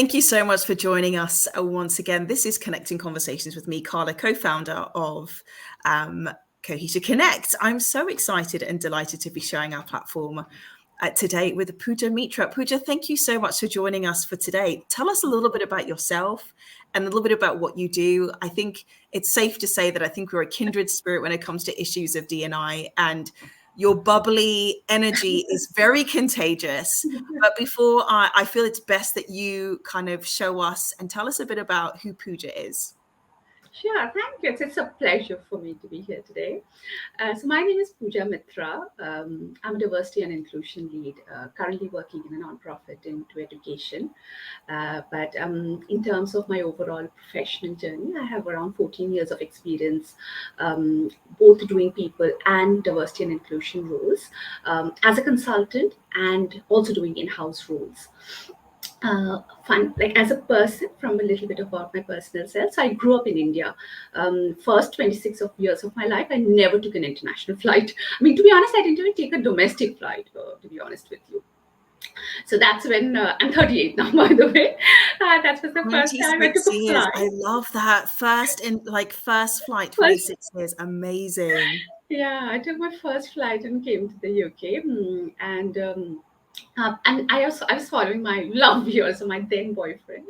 Thank you so much for joining us once again. This is Connecting Conversations with me, Carla, co-founder of Cohesia Connect. I'm so excited and delighted to be sharing our platform today with Puja Mitra. Puja, thank you so much for joining us for today. Tell us a little bit about yourself and a little bit about what you do. I think it's safe to say that I think we're a kindred spirit when it comes to issues of D&I, and your bubbly energy is very contagious. But before I feel it's best that you kind of show us and tell us a bit about who Puja is. Sure, thank you. It's a pleasure for me to be here today. So my name is Puja Mitra. I'm a diversity and inclusion lead, currently working in a nonprofit into education. But in terms of my overall professional journey, I have around 14 years of experience, both doing people and diversity and inclusion roles as a consultant and also doing in-house roles. Fun, like as a person, from a little bit about my personal self. So I grew up in India. First 26 of years of my life, I never took an international flight. I mean, to be honest, I didn't even take a domestic flight, to be honest with you. So that's when I'm 38 now, by the way. That was the first time I took a years. flight. I love that. First flight, 26 years. Amazing. Yeah, I took my first flight and came to the UK. And I was following my love here, so my then boyfriend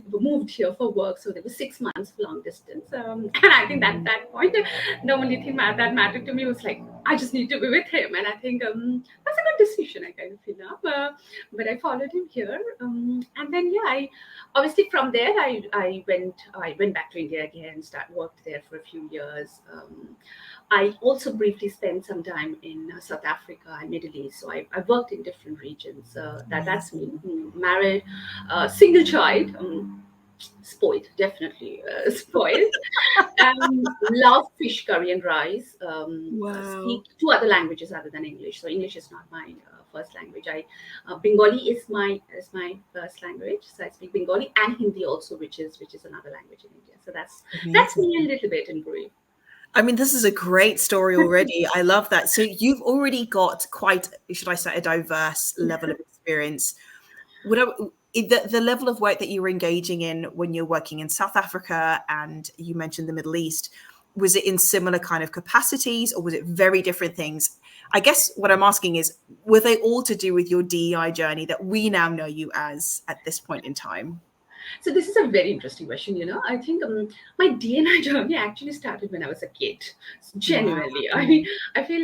moved here for work, so there was 6 months of long distance, and I think at that point the only thing that mattered to me was like I just need to be with him, and I think that's a good decision. I kind of feel now, but I followed him here, and then yeah, I obviously from there I went back to India again, worked there for a few years. I also briefly spent some time in South Africa and Middle East. So I worked in different regions. That's me. Married, single child, spoiled, definitely spoiled. Love fish curry and rice. Wow. Speak two other languages other than English. So English is not my first language. Bengali is my first language. So I speak Bengali and Hindi also, which is another language in India. So that's me a little bit in brief. I mean, this is a great story already. I love that. So you've already got quite, should I say, a diverse level of experience. The level of work that you were engaging in when you're working in South Africa and you mentioned the Middle East, was it in similar kind of capacities or was it very different things? I guess what I'm asking is, were they all to do with your DEI journey that we now know you as at this point in time? So this is a very interesting question. I think my D&I journey actually started when I was a kid. Genuinely, Wow. I mean, I feel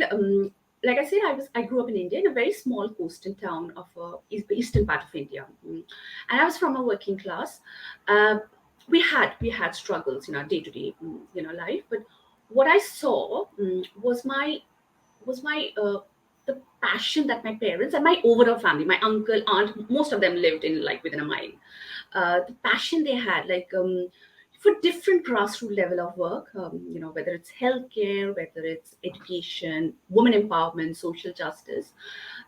like I said, I grew up in India in a very small coastal town of the eastern part of India, and I was from a working class. We had struggles in our day to day life, but what I saw was my the passion that my parents and my overall family, my uncle, aunt, most of them lived in like within a mile. The passion they had, like for different grassroots level of work, whether it's healthcare, whether it's education, women empowerment, social justice,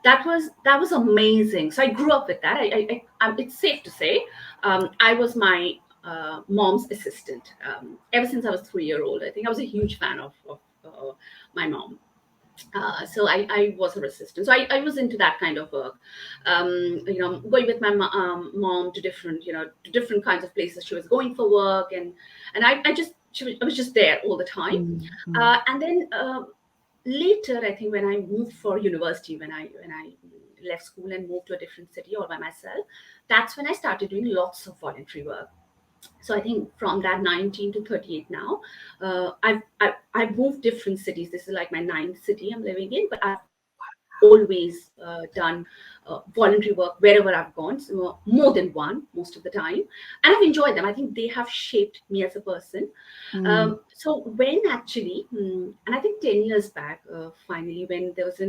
that was amazing. So I grew up with that. It's safe to say, I was my mom's assistant ever since I was 3 year old. I think I was a huge fan of my mom. So I was her assistant. So I was into that kind of work. Going with my mom to different kinds of places she was going for work, and I was just there all the time. And then later, I think when I moved for university, when I left school and moved to a different city all by myself, that's when I started doing lots of voluntary work. So I think from that 19 to 38 now, I've moved different cities. This is like my ninth city I'm living in, but I've always done voluntary work wherever I've gone, so more than one most of the time, and I've enjoyed them. I think they have shaped me as a person. So when actually, and I think 10 years back, finally, when there was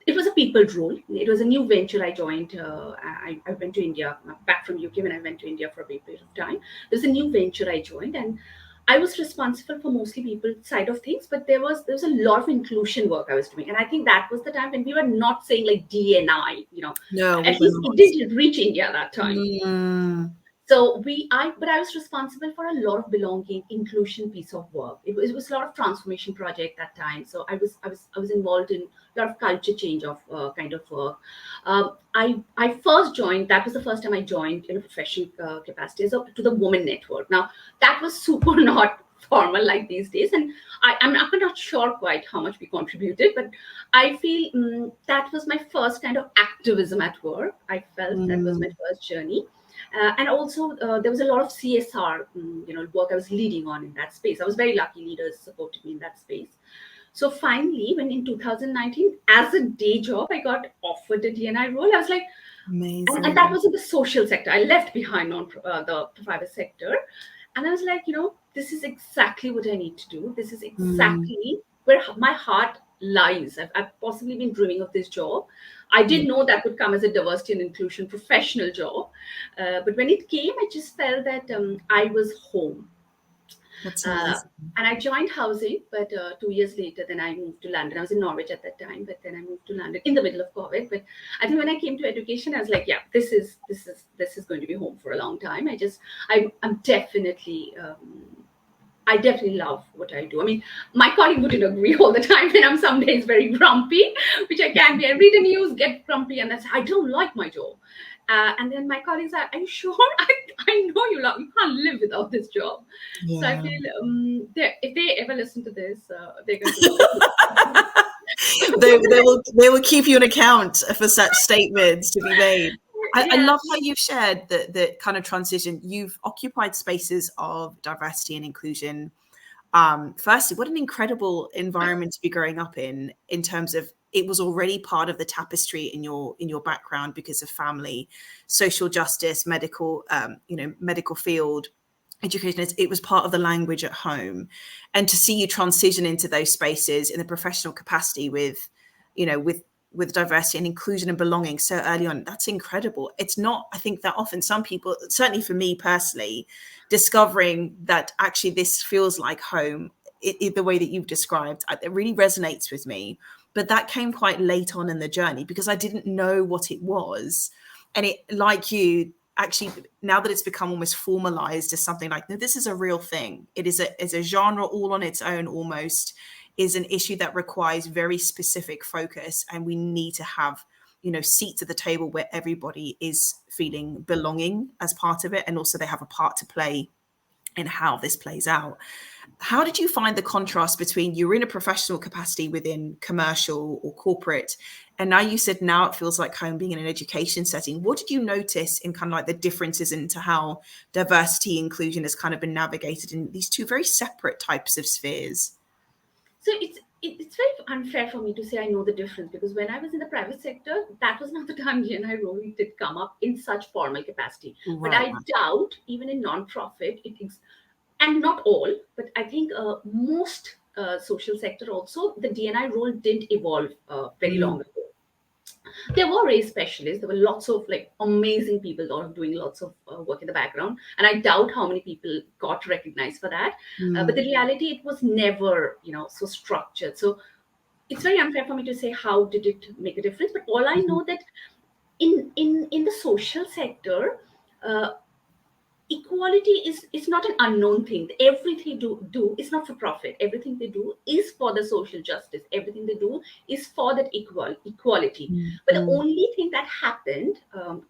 it was a people role. It was a new venture I joined. I went to India, back from UK when I went to India for a brief period of time. There's a new venture I joined, and I was responsible for mostly people side of things, but there was a lot of inclusion work I was doing, and I think that was the time when we were not saying like DNI. No, At least it didn't reach India that time. But I was responsible for a lot of belonging, inclusion piece of work. It was a lot of transformation project that time. So I was involved in a lot of culture change of kind of work. I first joined. That was the first time I joined in a professional capacity as to the Women Network. Now that was super not formal like these days, and I'm not sure quite how much we contributed, but I feel that was my first kind of activism at work. I felt that was my Mm, first journey. And also, there was a lot of CSR, work I was leading on in that space. I was very lucky; leaders supported me in that space. So finally, when in 2019, as a day job, I got offered a DNI role. I was like, and that amazing. was in the social sector. I left behind on the private sector, and I was like, this is exactly what I need to do. This is Mm, exactly where my heart lies. I've possibly been dreaming of this job. I yeah, didn't know that would come as a diversity and inclusion professional job, but when it came, I just felt that I was home. that's uh, amazing. and I joined housing, but 2 years later, then I moved to London. I was in Norwich at that time, but then I moved to London in the middle of COVID. But I think when I came to education, I was like, yeah, this is going to be home for a long time. I'm definitely. I definitely love what I do. I mean, my colleague wouldn't agree all the time, and I'm some days very grumpy, which I can be. I read the news, get grumpy, and that's I don't like my job. And then my colleagues are you sure? I know you can't live without this job. So I Yeah. feel if they ever listen to this, they're going to love it. They will keep you an account for such statements to be made. I Yeah. love how you've shared the kind of transition. You've occupied spaces of diversity and inclusion. Firstly, what an incredible environment to be growing up in terms of it was already part of the tapestry in your background because of family, social justice, medical, medical field, education. It was part of the language at home, and to see you transition into those spaces in a professional capacity with, you know, with diversity and inclusion and belonging so early on, that's incredible. It's not, I think, that often some people, certainly for me personally, discovering that actually this feels like home, the way that you've described, it really resonates with me. But that came quite late on in the journey because I didn't know what it was. And it, like you, actually, now that it's become almost formalized as something like, no, this is a real thing. Is a genre all on its own, almost, is an issue that requires very specific focus, and we need to have, seats at the table where everybody is feeling belonging as part of it, and also they have a part to play in how this plays out. How did you find the contrast between you're in a professional capacity within commercial or corporate, and now you said now it feels like home, being in an education setting? What did you notice in kind of like the differences into how diversity inclusion has kind of been navigated in these two very separate types of spheres? So it's very unfair for me to say I know the difference, because when I was in the private sector, that was not the time GNI really did come up in such formal capacity. But Right. I doubt even in non-profit and not all, but I think most social sector also the DNI role didn't evolve very Mm, long ago. There were race specialists. There were lots of like amazing people that are doing lots of work in the background, and I doubt how many people got recognized for that. But the mm, reality, it was never so structured. So it's very unfair for me to say how did it make a difference. But all I mhm. know that in the social sector, uh, equality is not an unknown thing. Everything do is not for profit. Everything they do is for the social justice. Everything they do is for that equality. Mm, But the mm, only thing that happened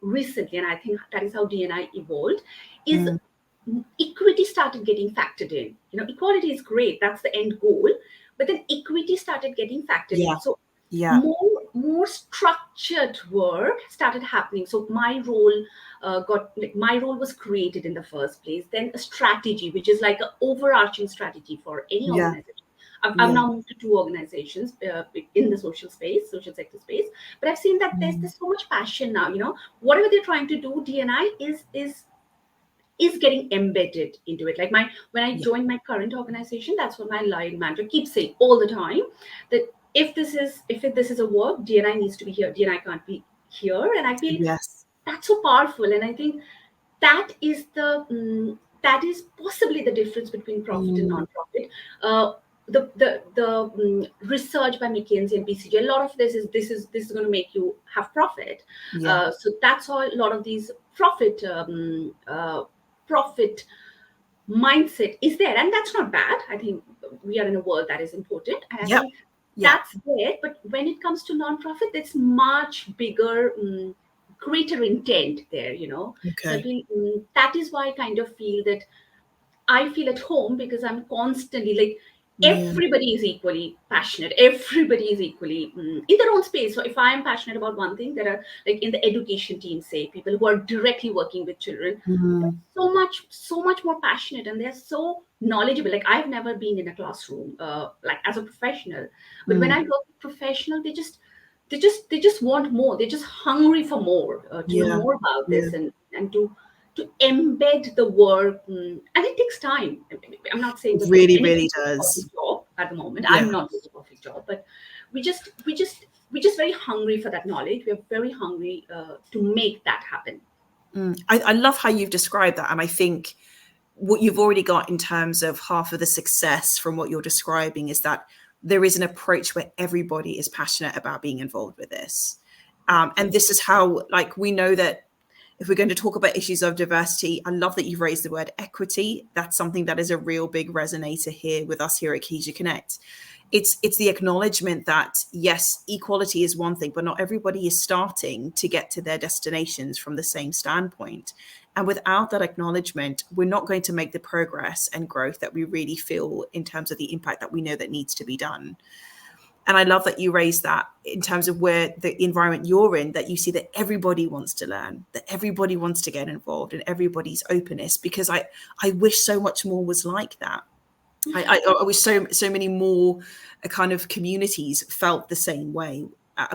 recently, and I think that is how DNI evolved, is mm. equity started getting factored in. Equality is great, that's the end goal, but then equity started getting factored Yeah, in. So yeah, more structured work started happening. So my role was created in the first place. Then a strategy, which is like an overarching strategy for any yeah, organization. I've yeah. now moved to two organizations in the social sector space, but I've seen that there's Mm, so much passion now. Whatever they're trying to do, DNI is getting embedded into it. Like when I yeah. joined my current organization, that's what my line manager keeps saying all the time, that if this is a work, DNI needs to be here. DNI can't be here, and I feel Yes. that's so powerful. And I think that is possibly the difference between profit and Mm, non-profit. research by McKinsey and BCG, a lot of this is going to make you have profit. Yeah. So that's how a lot of these profit mindset is there, and that's not bad. I think we are in a world that is important, and I Yep. think Yeah. that's there. But when it comes to non-profit, it's much bigger, greater intent there. So I Okay. feel that is why I kind of feel that I feel at home, because I'm constantly like, Yeah. everybody is equally passionate. Everybody is equally in their own space. So if I am passionate about one thing, there are, like in the education team, say, people who are directly working with children. They're Mm, so much more passionate, and they're so knowledgeable. Like, I've never been in a classroom, like as a professional, but when I mm, work with professional, they just want more. They're just hungry for more, to know yeah. more about Yeah. this, and to embed the work, and it takes time. I'm not saying It that really, anybody really does a does. perfect job at the moment. Yeah. I'm not doing a perfect job, but we just very hungry for that knowledge. We're very hungry, to make that happen. I love how you've described that. And I think what you've already got in terms of half of the success from what you're describing is that there is an approach where everybody is passionate about being involved with this. And this is how, like, we know that if we're going to talk about issues of diversity, I love that you've raised the word equity. That's something that is a real big resonator here with us here at Cohesia Connect. It's the acknowledgement that yes, equality is one thing, but not everybody is starting to get to their destinations from the same standpoint. And without that acknowledgement, we're not going to make the progress and growth that we really feel in terms of the impact that we know that needs to be done. And I love that you raised that in terms of where the environment you're in, that you see that everybody wants to learn, that everybody wants to get involved, and everybody's openness, because I wish so much more was like that. I wish so many more kind of communities felt the same way.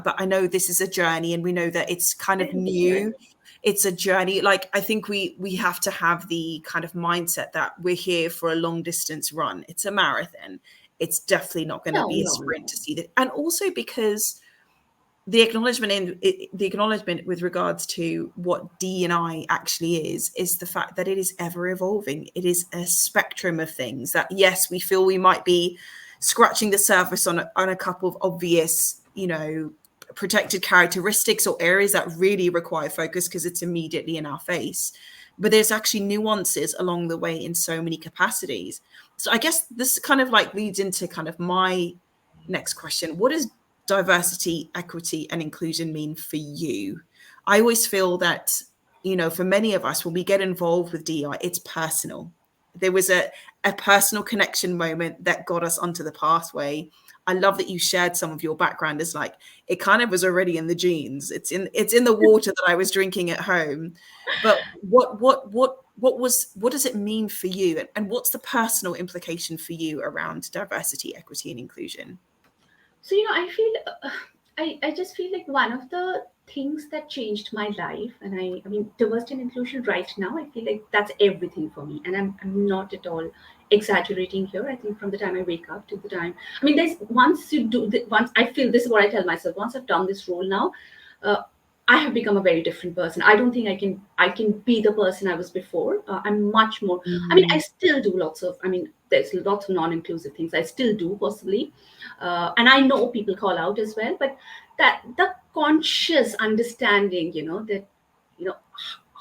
But I know this is a journey, and we know that it's kind It of is a journey. new. It's a journey. Like, I think we have to have the kind of mindset that we're here for a long distance run. It's a marathon. It's definitely not going to No, be a no, sprint no. to see that. And also because the acknowledgement with regards to what D&I actually is the fact that it is ever evolving. It is a spectrum of things that, yes, we feel we might be scratching the surface on a couple of obvious, protected characteristics or areas that really require focus because it's immediately in our face. But there's actually nuances along the way in so many capacities. So I guess this kind of like leads into kind of my next question. What does diversity, equity, and inclusion mean for you? I always feel that, for many of us, when we get involved with DEI, it's personal. There was a personal connection moment that got us onto the pathway. I love that you shared some of your background as like it kind of was already in the genes. It's in the water that I was drinking at home. But what does it mean for you, and what's the personal implication for you around diversity, equity, and inclusion? So, I feel, I just feel like one of the things that changed my life, and I mean, diversity and inclusion right now, I feel like that's everything for me. And I'm not at all exaggerating here. I think from the time I wake up to the time, I mean, once I feel, this is what I tell myself, once I've done this role now, uh, I have become a very different person. I don't think I can be the person I was before. I'm much more. I mean, I Mm, still do lots of. I mean, there's lots of non-inclusive things I still do possibly, and I know people call out as well. But that the conscious understanding, that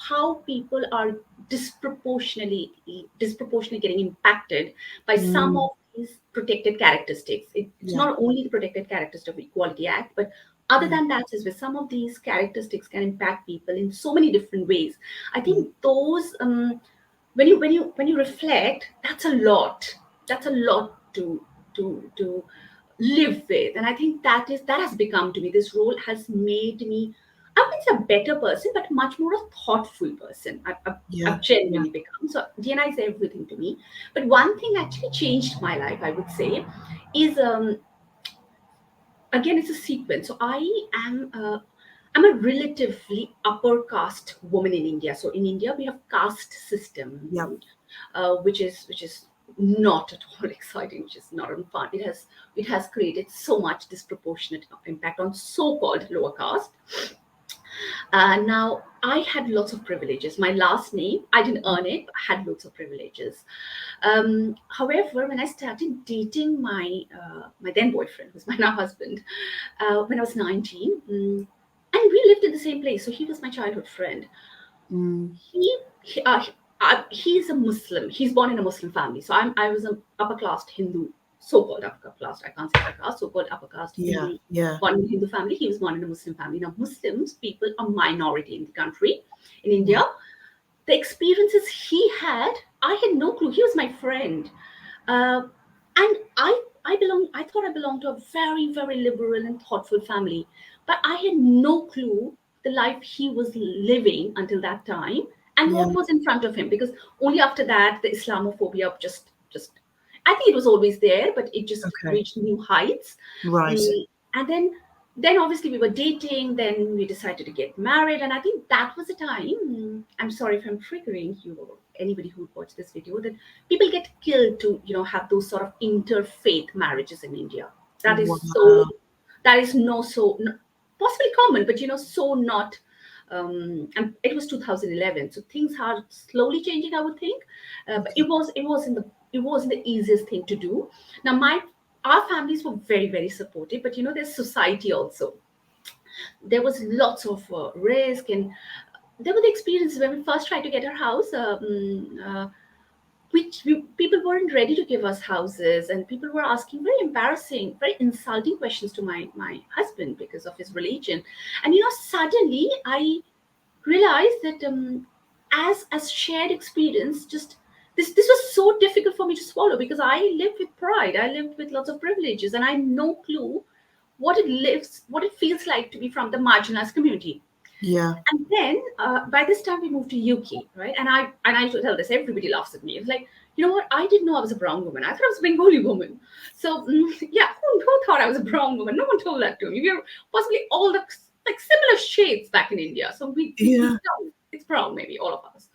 how people are disproportionately getting impacted by some mm, of these protected characteristics. It's yeah, not only the protected characteristic of Equality Act, but other yeah, than that as well, some of these characteristics can impact people in so many different ways. I yeah, think those, when you reflect, that's a lot to live with. And I think that has become to me, this role has made me, I wouldn't say a better person, but much more a thoughtful person. yeah, I've yeah. genuinely become. So DNA is everything to me. But one thing actually changed my life, I would say, is, again, it's a sequence. So I'm a relatively upper caste woman in India. So in India we have caste Yeah. system, which is not at all exciting, which is not fun. It has created so much disproportionate impact on so-called lower caste. Now I had lots of privileges. My last name, I didn't earn it, but I had lots of privileges. However, when I started dating my then boyfriend, who's my now husband, when I was 19, and we lived in the same place, so he was my childhood friend. Mm. He's a Muslim. He's born in a Muslim family. So I was an upper caste Hindu, so-called upper caste. I can't say upper caste, so-called upper caste Yeah, Hindu, yeah, born in a Hindu family. He was born in a Muslim family. Now, Muslims, people are minority in the country, in yeah, India. The experiences he had, I had no clue. He was my friend. Uh, and I thought I belonged to a very, very liberal and thoughtful family. But I had no clue the life he was living until that time and yeah. what was in front of him. Because only after that, the Islamophobia just, I think it was always there, but it just Okay, reached new heights. right. And then obviously we were dating, then we decided to get married, and I think that was the time, I'm sorry if I'm triggering you or anybody who would watch this video, that people get killed to have those sort of interfaith marriages in India. That is Wow. so, that is no so no, possibly common, but so not, and it was 2011, so things are slowly changing, I would think. But Okay. it wasn't the easiest thing to do. Now my our families were very, very supportive, but there's society also. There was lots of risk, and there were the experiences when we first tried to get our house, people weren't ready to give us houses, and people were asking very embarrassing, very insulting questions to my husband because of his religion. And suddenly I realized that, as shared experience, just this was so difficult for me to swallow, because I lived with pride, I lived with lots of privileges, and I had no clue what it feels like to be from the marginalized community. Yeah. And then, by this time we moved to UK, right? And I tell this, everybody laughs at me. It's like, you know what? I didn't know I was a brown woman. I thought I was a Bengali woman. So yeah, who thought I was a brown woman? No one told that to me. We are possibly all the like similar shades back in India. So we Yeah. deep down, it's brown, maybe all of us.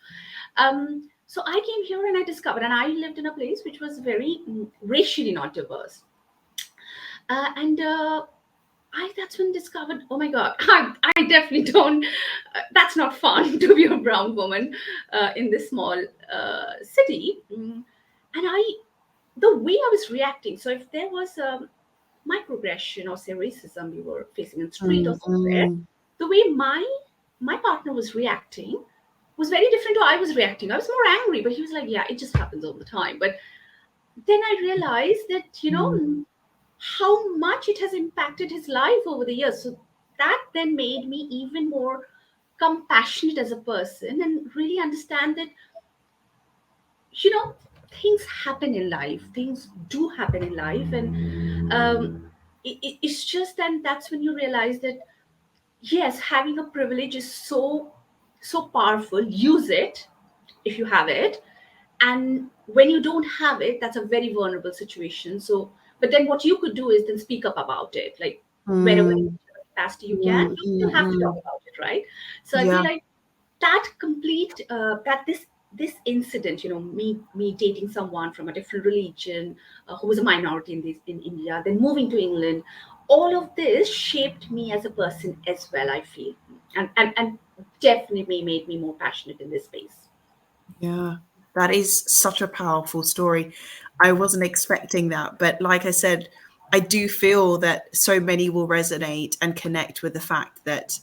So I came here and I discovered, and I lived in a place which was very racially not diverse. And I that's when discovered, oh my God, I definitely don't. That's not fun to be a brown woman in this small city. And the way I was reacting. So if there was a microaggression or say racism we were facing in the street or Mm, somewhere, mm. the way my partner was reacting was very different to I was reacting. I was more angry, but he was like, yeah, it just happens all the time. But then I realized that, Mm. how much it has impacted his life over the years. So that then made me even more compassionate as a person and really understand that, you know, things happen in life, things do happen in life. And it's just then that's when you realize that, yes, having a privilege is so powerful. Use it if you have it, and when you don't have it, that's a very vulnerable situation. So but then what you could do is then speak up about it, like wherever in Mm, whatever capacity you can, mm, you mm, have to talk mm. about it, right? So I feel Yeah. like that complete that this incident, me dating someone from a different religion, who was a minority in India, then moving to England, all of this shaped me as a person as well, I feel. And definitely made me more passionate in this space. Yeah. That is such a powerful story. I wasn't expecting that, but like I said, I do feel that so many will resonate and connect with the fact that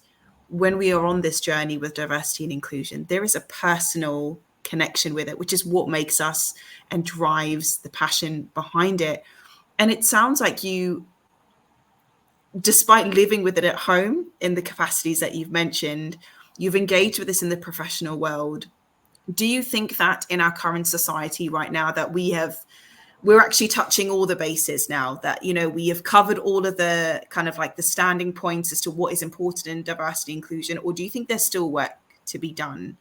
when we are on this journey with diversity and inclusion, there is a personal connection with it, which is what makes us and drives the passion behind it. And it sounds like you, despite living with it at home in the capacities that you've mentioned, you've engaged with this in the professional world. Do you think that in our current society right now that we're actually touching all the bases now, that we have covered all of the kind of like the standing points as to what is important in diversity inclusion, or do you think there's still work to be done?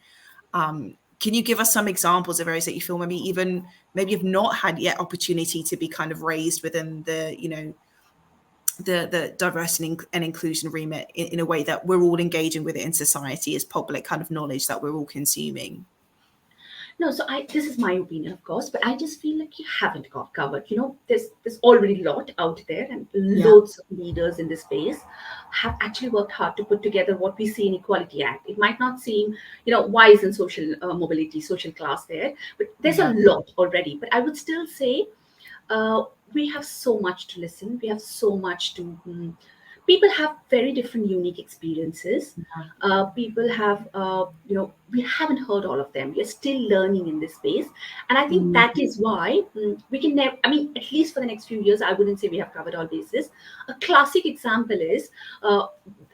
Can you give us some examples of areas that you feel maybe have not had yet opportunity to be kind of raised within the diversity and inclusion remit in a way that we're all engaging with it in society as public kind of knowledge that we're all consuming? No, so I this is my opinion, of course, but I just feel like you haven't got covered. There's already a lot out there, and Yeah, loads of leaders in this space have actually worked hard to put together what we see in Equality Act. It might not seem, wise in social mobility, social class there, but there's a yeah, lot already. But I would still say uh, we have so much to listen. We have so much to. People have very different, unique experiences. People have, we haven't heard all of them. We are still learning in this space, and I think mm, that is why we can never. I mean, at least for the next few years, I wouldn't say we have covered all bases. A classic example is,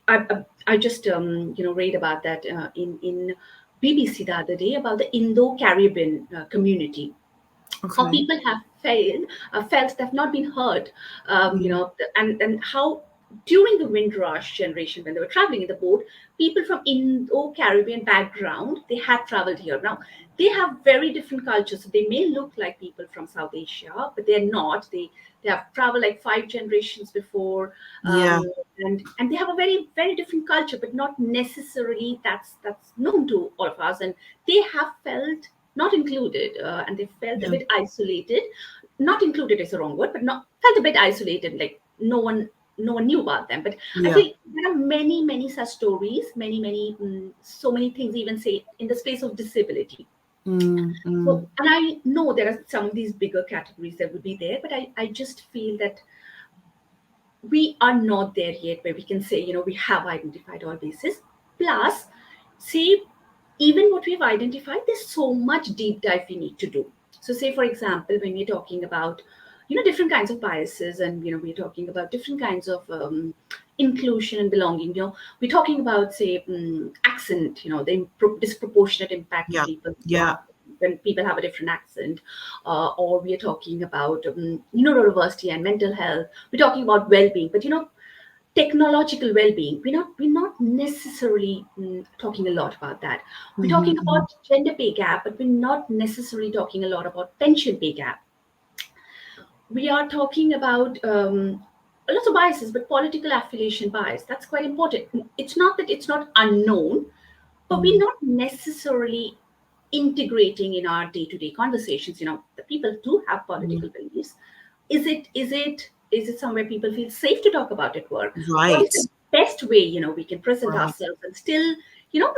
I just read about that in BBC the other day about the Indo-Caribbean community, how okay, people have felt they've not been heard, mm, and how during the Windrush generation, when they were traveling in the boat, people from Indo-Caribbean background, they had traveled here. Now they have very different cultures, so they may look like people from South Asia, but they're not. They have traveled like 5 generations before, yeah, and they have a very, very different culture, but not necessarily that's known to all of us, and they have felt not included, and they felt a yeah, bit isolated. Not included is the wrong word, but not felt a bit isolated, like no one knew about them. But I yeah, feel there are many, many such stories, many, so many things, even say in the space of disability. mm, So, mm, and I know there are some of these bigger categories that would be there, but I just feel that we are not there yet where we can say, we have identified all bases. Plus, see, even what we've identified, there's so much deep dive we need to do. So, say, for example, when we're talking about, different kinds of biases, and, we're talking about different kinds of inclusion and belonging, we're talking about, say, accent, the disproportionate impact on yeah, people yeah, when people have a different accent, or we are talking about neurodiversity and mental health. We're talking about well-being, but technological well-being. We're not necessarily talking a lot about that. We're talking mm-hmm, about gender pay gap, but we're not necessarily talking a lot about pension pay gap. We are talking about lots of biases, but political affiliation bias. That's quite important. It's not that it's not unknown, but we're mm, not necessarily integrating in our day-to-day conversations. The people do have mm, political beliefs. Is it somewhere people feel safe to talk about at work? What is right, the best way we can present right, ourselves and still have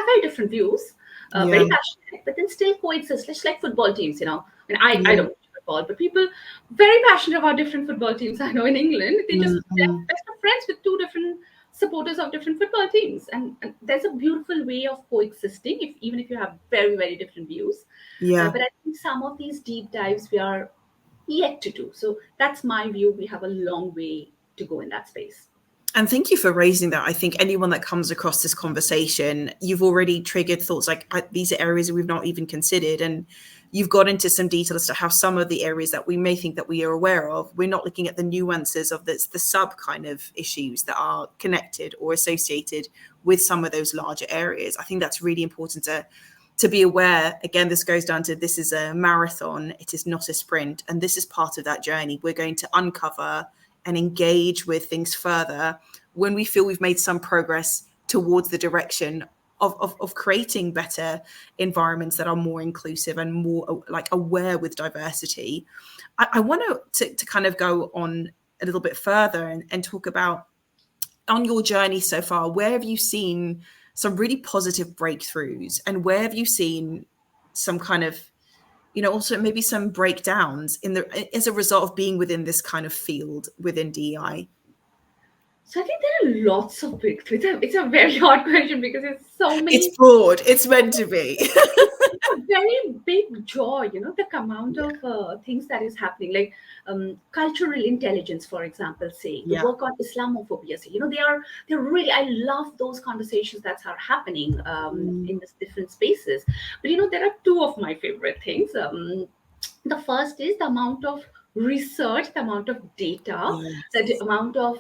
very different views, yeah, very passionate, but then still coexist, just like football teams. I mean, I yeah, don't watch football, but people very passionate about different football teams. I know in England mm, they're mm, best of friends with two different supporters of different football teams, and there's a beautiful way of coexisting, if even if you have very, very different views. yeah. But I think some of these deep dives we are yet to do. So that's my view. We have a long way to go in that space. And thank you for raising that. I think anyone that comes across this conversation, you've already triggered thoughts like these are areas that we've not even considered. And you've got into some detail as to how some of the areas that we may think that we are aware of, we're not looking at the nuances of the sub kind of issues that are connected or associated with some of those larger areas. I think that's really important to be aware. Again, this goes down to this is a marathon, it is not a sprint. And this is part of that journey. We're going to uncover and engage with things further when we feel we've made some progress towards the direction of creating better environments that are more inclusive and more like aware with diversity. I want to kind of go on a little bit further and talk about on your journey so far, where have you seen some really positive breakthroughs and where have you seen some kind of also maybe some breakdowns in the as a result of being within this kind of field within DEI? So I think there are lots of breakthroughs. It's a very hard question because there's so It's many. broad. It's meant to be. It's a very big joy, the amount Yeah. of things that is happening, like cultural intelligence, for example, say the Yeah. work on Islamophobia. Say, they're really. I love those conversations that are happening Mm, in this different spaces. But there are two of my favorite things. The first is the amount of research, the amount of data, the yes. amount of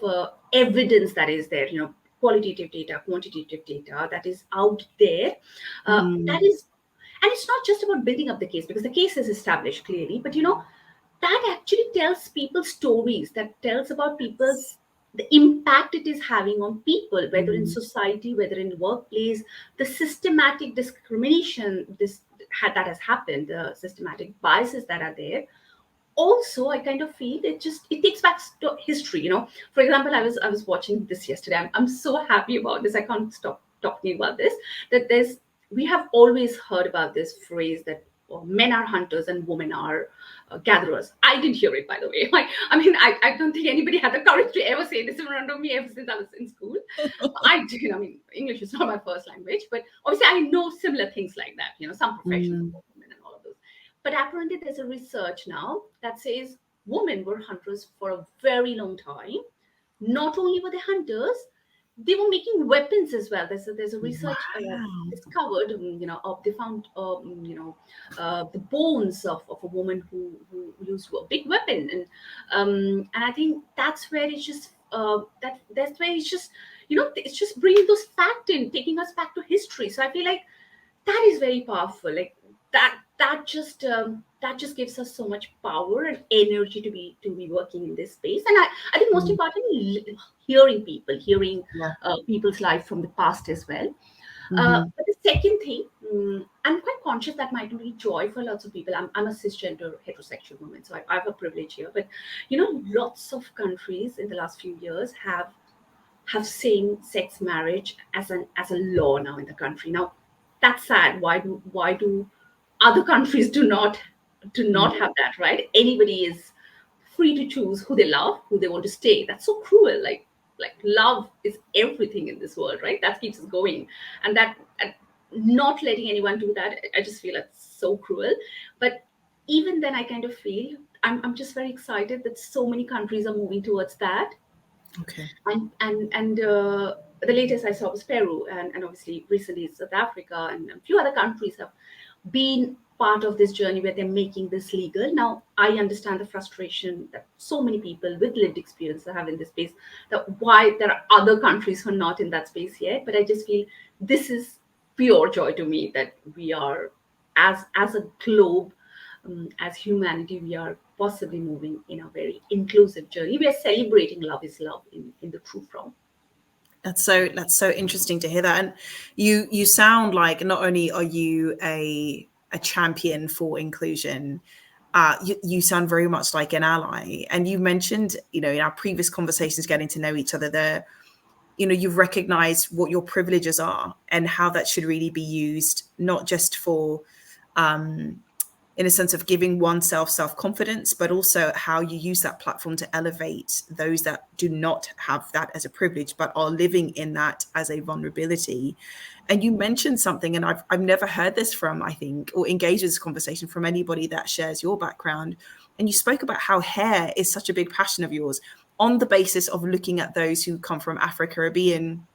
evidence that is there, qualitative data, quantitative data that is out there. That Mm, is, and it's not just about building up the case because the case is established clearly, but that actually tells people stories, that tells about people's the impact it is having on people, whether in mm, society, whether in workplace, the systematic discrimination, this that has happened, the systematic biases that are there. Also, I kind of feel it takes back to history. For example, I was watching this yesterday. I'm so happy about this. I can't stop talking about this. That we have always heard about this phrase that men are hunters and women are gatherers. I didn't hear it, by the way. I don't think anybody had the courage to ever say this in front of me ever since I was in school. I did. English is not my first language, but obviously I know similar things like that. Some professions Mm. for women and all of those. But apparently, there's a research now that says women were hunters for a very long time. Not only were they hunters, they were making weapons as well. There's a research Wow. discovered, they found, the bones of a woman who used a big weapon, and I think that's where it's just that's where it's just it's just bringing those facts in, taking us back to history. So I feel like that is very powerful. Like that just gives us so much power and energy to be working in this space. And I think most Mm. importantly, hearing Yeah. people's life from the past as well. Hmm. But the second thing, I'm quite conscious that might not be joy for lots of people. I'm a cisgender heterosexual woman, so I have a privilege here. But lots of countries in the last few years have same-sex marriage as a law now in the country. Now, that's sad. Why do other countries do not have that, right? Anybody is free to choose who they love, who they want to stay. That's so cruel. Like love is everything in this world, right? That keeps us going, and that and not letting anyone do that, I just feel it's so cruel. But even then, I kind of feel I'm just very excited that so many countries are moving towards that. Okay. And the latest I saw was Peru, and obviously recently South Africa and a few other countries have been part of this journey where they're making this legal. Now, I understand the frustration that so many people with lived experience have in this space, that why there are other countries who are not in that space yet. But I just feel this is pure joy to me that we are, as a globe, as humanity, we are possibly moving in a very inclusive journey. We are celebrating love is love in the true form. That's so interesting to hear that. And you sound like not only are you a champion for inclusion, you sound very much like an ally. And you mentioned, in our previous conversations, getting to know each other, you've recognized what your privileges are and how that should really be used, not just for in a sense of giving oneself self-confidence, but also how you use that platform to elevate those that do not have that as a privilege, but are living in that as a vulnerability. And you mentioned something, and I've never heard this from, I think, or engaged with this conversation from anybody that shares your background. And you spoke about how hair is such a big passion of yours on the basis of looking at those who come from Afro-Caribbean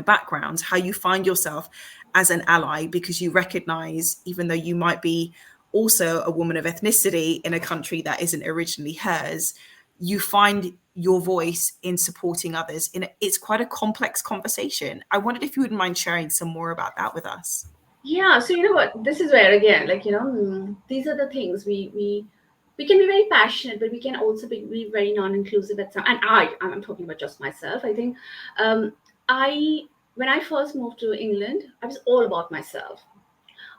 backgrounds, how you find yourself as an ally because you recognize, even though you might be also a woman of ethnicity in a country that isn't originally hers, you find your voice in supporting others. It's quite a complex conversation. I wondered if you wouldn't mind sharing some more about that with us. Yeah, so you know what? This is where again, like these are the things we can be very passionate, but we can also be very non-inclusive at some. And I'm talking about just myself. I think I when I first moved to England, I was all about myself.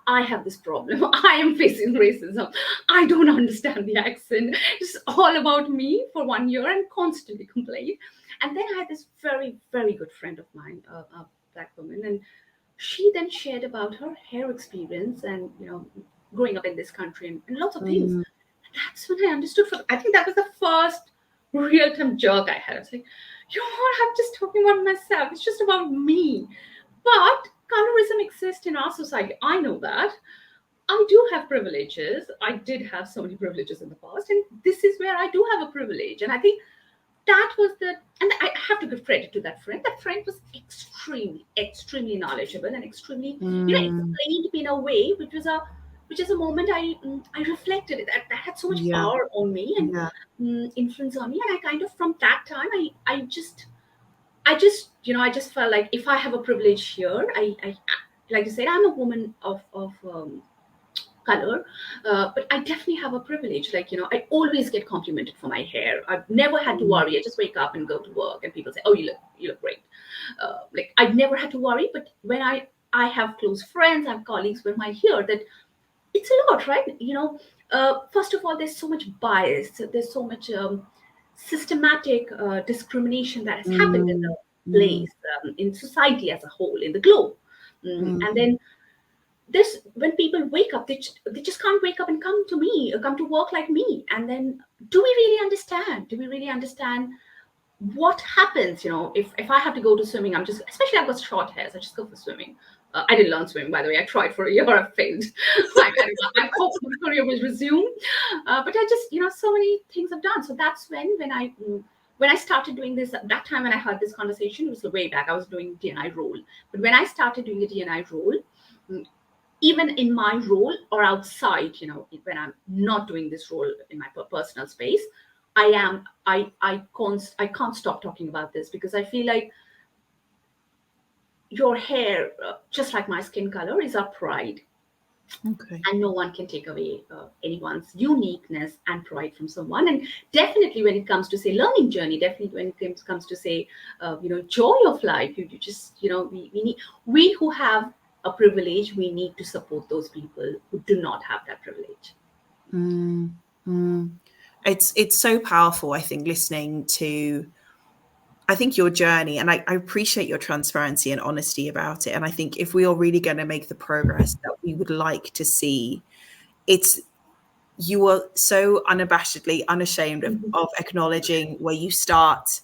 I have this problem. I am facing racism. I don't understand the accent. It's all about me for 1 year and constantly complain. And then I had this very, very good friend of mine, a black woman, and she then shared about her hair experience and growing up in this country and lots of things. Mm. That's when I understood. I think that was the first real time jerk I had. I was like, you know what? I'm just talking about myself. It's just about me. But colorism exists in our society. I know that. I do have privileges. I did have so many privileges in the past, and this is where I do have a privilege. And I think that was and I have to give credit to that friend. That friend was extremely, extremely knowledgeable and extremely, Mm. explained me in a way which is a moment I reflected that had so much Yeah. power on me and Yeah. influence on me. And I kind of from that time I just felt like if I have a privilege here, I like I said, I'm a woman of color, but I definitely have a privilege. Like I always get complimented for my hair. I've never had to Mm. worry. I just wake up and go to work, and people say, "Oh, you look great." Like I've never had to worry. But when I have close friends, I have colleagues, when I hear that it's a lot, right? First of all, there's so much bias, there's so much systematic discrimination that has happened in Mm, the mm, place, in society as a whole, in the globe. And mm, then this, when people wake up, they just can't wake up and come to me or come to work like me. And then, do we really understand what happens, if I have to go to swimming? I'm just, especially I've got short hairs, I just go for swimming. I didn't learn swimming, by the way. I tried for a year, I failed. I hope my career will resume. But I just, so many things I've done. So that's when I started doing this. At that time when I heard this conversation, it was way back. I was doing DNI role. But when I started doing the DNI role, mm, even in my role or outside, when I'm not doing this role in my personal space, I can't stop talking about this, because I feel like your hair, just like my skin color, is our pride. okay. And no one can take away anyone's uniqueness and pride from someone. And definitely when it comes to, say, learning journey, definitely when it comes to, say, joy of life, you just, we who have a privilege, we need to support those people who do not have that privilege. Mm, mm. It's so powerful, I think, listening to, I think, your journey, and I appreciate your transparency and honesty about it. And I think if we are really going to make the progress that we would like to see, it's, you are so unabashedly unashamed of acknowledging where you start,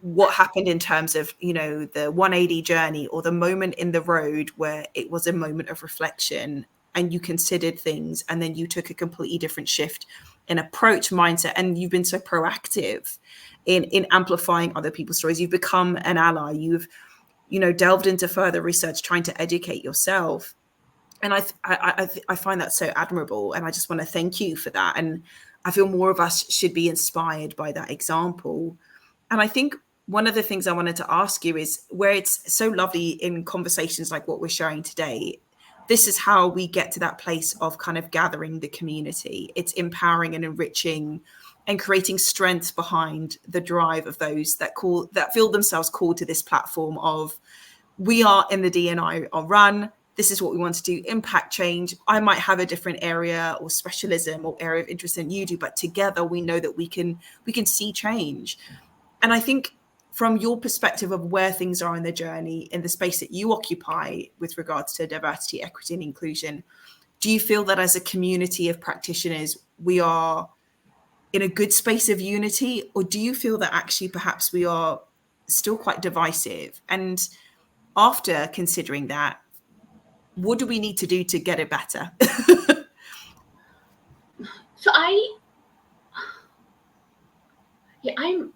what happened in terms of, the 180 journey, or the moment in the road where it was a moment of reflection and you considered things, and then you took a completely different shift in approach, mindset, and you've been so proactive in amplifying other people's stories. You've become an ally. You've, delved into further research, trying to educate yourself. And I find that so admirable, and I just want to thank you for that. And I feel more of us should be inspired by that example. And I think one of the things I wanted to ask you is, where it's so lovely in conversations like what we're sharing today, this is how we get to that place of kind of gathering the community. It's empowering and enriching and creating strength behind the drive of those that feel themselves called to this platform of, we are in the DNI or run. This is what we want to do, impact change. I might have a different area or specialism or area of interest than you do, but together we know that we can see change. And I think, from your perspective of where things are in the journey, in the space that you occupy with regards to diversity, equity, and inclusion, do you feel that as a community of practitioners, we are in a good space of unity? Or do you feel that actually perhaps we are still quite divisive? And after considering that, what do we need to do to get it better? So yeah, I'm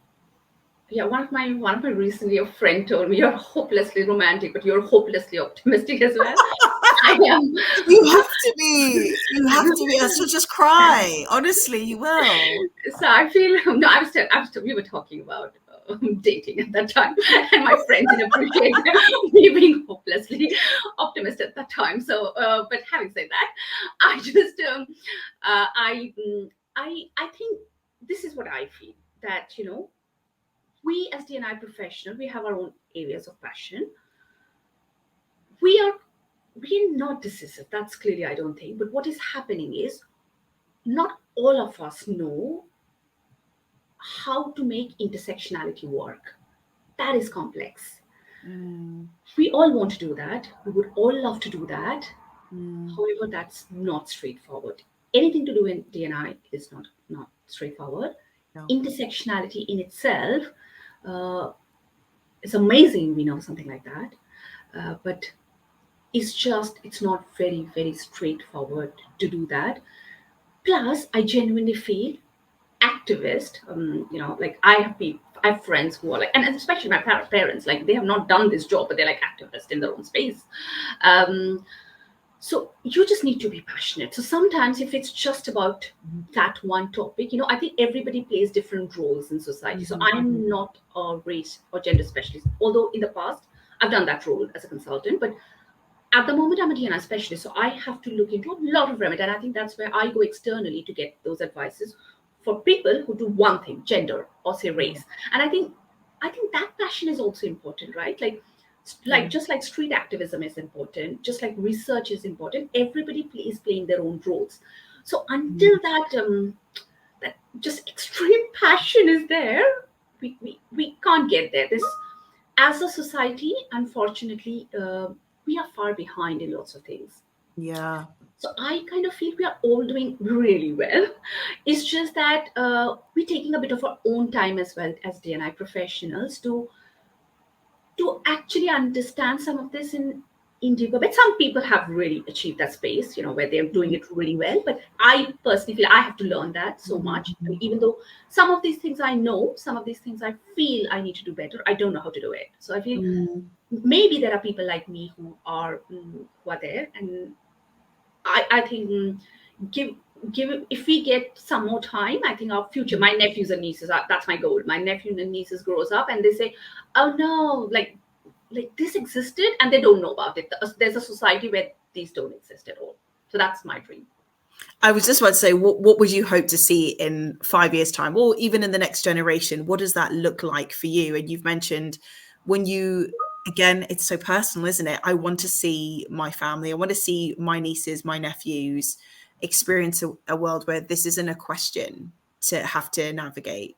yeah, one of my recently a friend told me, "You're hopelessly romantic, but you're hopelessly optimistic as well." I am. You have to be. You have to be. Else you'll just cry. Honestly, you will. So I feel, no, we were talking about dating at that time, and my friend didn't appreciate me being hopelessly optimistic at that time. So, but having said that, I just, I think this is what I feel, that we as DNI professional, we have our own areas of passion. We are we're not decisive. That's clearly, I don't think. But what is happening is, not all of us know how to make intersectionality work. That is complex. Mm, We all want to do that. We would all love to do that. mm, However, that's not straightforward. Anything to do in DNI is not straightforward. no. Intersectionality in itself uh, is amazing. We know something like that, but it's not very straightforward to do that. Plus, I genuinely feel activist. Like I have friends who are like, and especially my parents, like they have not done this job, but they're like activists in their own space. Um, so you just need to be passionate. So sometimes, if it's just about that one topic, I think everybody plays different roles in society. So Mhm, mhm. I'm not a race or gender specialist, although in the past I've done that role as a consultant. But at the moment, I'm a DNI specialist, so I have to look into a lot of remit, and I think that's where I go externally to get those advices for people who do one thing, gender or say race. And I think that passion is also important, right? Like, Like just like street activism is important, just like research is important, everybody is playing their own roles. So until that just extreme passion is there, we can't get there. This, as a society, unfortunately, we are far behind in lots of things. Yeah. So I kind of feel we are all doing really well. It's just that we're taking a bit of our own time as well as DNI professionals to actually understand some of this in deeper. But some people have really achieved that space, where they're doing it really well. But I personally feel I have to learn that so much. I mean, even though some of these things I know, some of these things I feel I need to do better, I don't know how to do it. So I feel maybe there are people like me who are there, and I think give if we get some more time, I think our future, my nephews and nieces, that's my goal. My nephews and nieces grows up and they say, oh no, like this existed and they don't know about it. There's a society where these don't exist at all. So that's my dream. I was just about to say, what would you hope to see in 5 years' time, or even in the next generation? What does that look like for you? And you've mentioned when you, again, it's so personal, isn't it? I want to see my family. I want to see my nieces, my nephews experience a world where this isn't a question to have to navigate,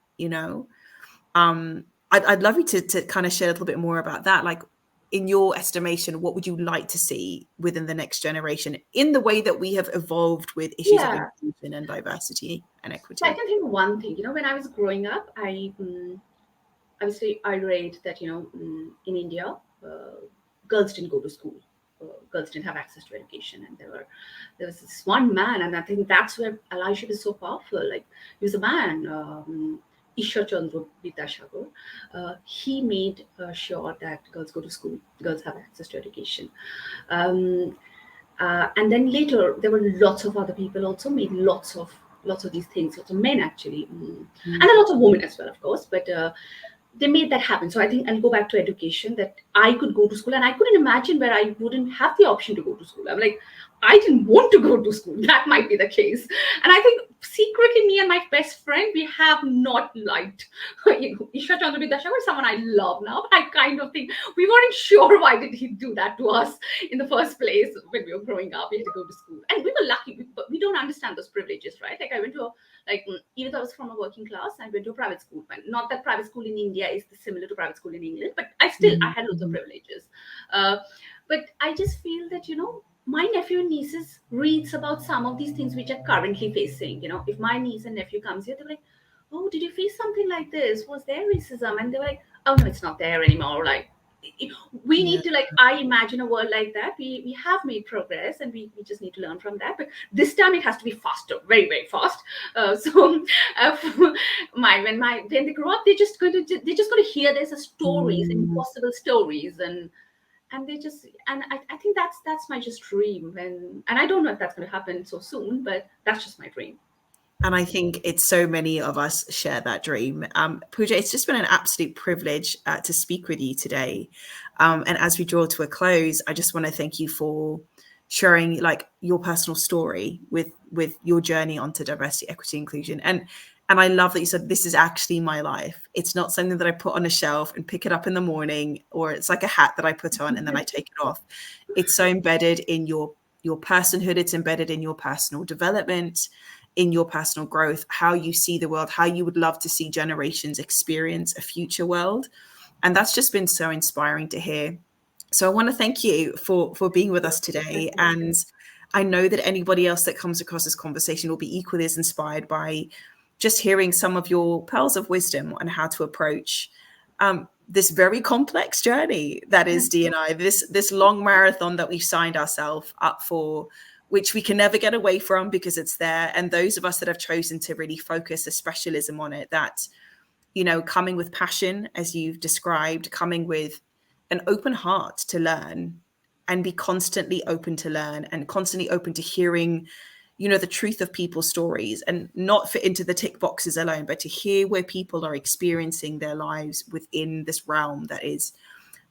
I'd love you to kind of share a little bit more about that. Like, in your estimation, what would you like to see within the next generation in the way that we have evolved with issues of Yeah. inclusion and diversity and So I equity? can think of one thing. When I was growing up, I was very irate that in India, girls didn't go to school. Girls didn't have access to education, and there was this one man, and I think that's where Elijah is so powerful. Like, he was a man, Ishwar Chandra Vidyashagar. He made sure that girls go to school, girls have access to education. Um, and then later, there were lots of other people also made lots of these things, lots of men actually, and a lot of women as well, of course. But they made that happen. So I think I'll go back to education, that I could go to school, and I couldn't imagine where I wouldn't have the option to go to school. I'm like, I didn't want to go to school. That might be the case. And I think secretly, me and my best friend, we have not liked Ishwar Chandra Vidyashagar is someone I love now. But I kind of think we weren't sure why did he do that to us in the first place when we were growing up. We had to go to school, and we were lucky, but we don't understand those privileges, right? Like, I went to even though I was from a working class, I went to a private school. Not that private school in India is similar to private school in England, but I had loads of privileges. But I just feel that my nephew and nieces reads about some of these things which are currently facing. If my niece and nephew comes here, they're like, "Oh, did you face something like this? Was there racism?" And they're like, "Oh no, it's not there anymore." Like, we Yeah. need to, like, I imagine a world like that. We have made progress, and we just need to learn from that. But this time it has to be faster, very very fast. So uh, when they grow up, they're just going to hear there's a stories, impossible stories, and I think that's my just dream. And I don't know if that's going to happen so soon, but that's just my dream. And I think it's so many of us share that dream. Pooja, it's just been an absolute privilege to speak with you today. And as we draw to a close, I just want to thank you for sharing like your personal story with your journey onto diversity, equity, inclusion. And I love that you said this is actually my life. It's not something that I put on a shelf and pick it up in the morning, or it's like a hat that I put on and then I take it off. It's so embedded in your personhood. It's embedded in your personal development, in your personal growth, how you see the world, how you would love to see generations experience a future world. And that's just been so inspiring to hear. So I want to thank you for being with us today. And I know that anybody else that comes across this conversation will be equally as inspired by just hearing some of your pearls of wisdom on how to approach this very complex journey that is D&I, this long marathon that we've signed ourselves up for, which we can never get away from because it's there. And those of us that have chosen to really focus a specialism on it, that, coming with passion, as you've described, coming with an open heart to learn and be constantly open to learn and constantly open to hearing, the truth of people's stories, and not fit into the tick boxes alone, but to hear where people are experiencing their lives within this realm that is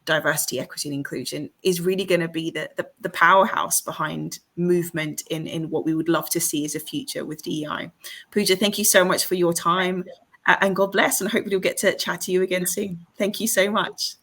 diversity, equity, and inclusion, is really going to be the powerhouse behind movement in what we would love to see as a future with DEI. Pooja, thank you so much for your time, and God bless, and hopefully we'll get to chat to you again soon. Thank you so much.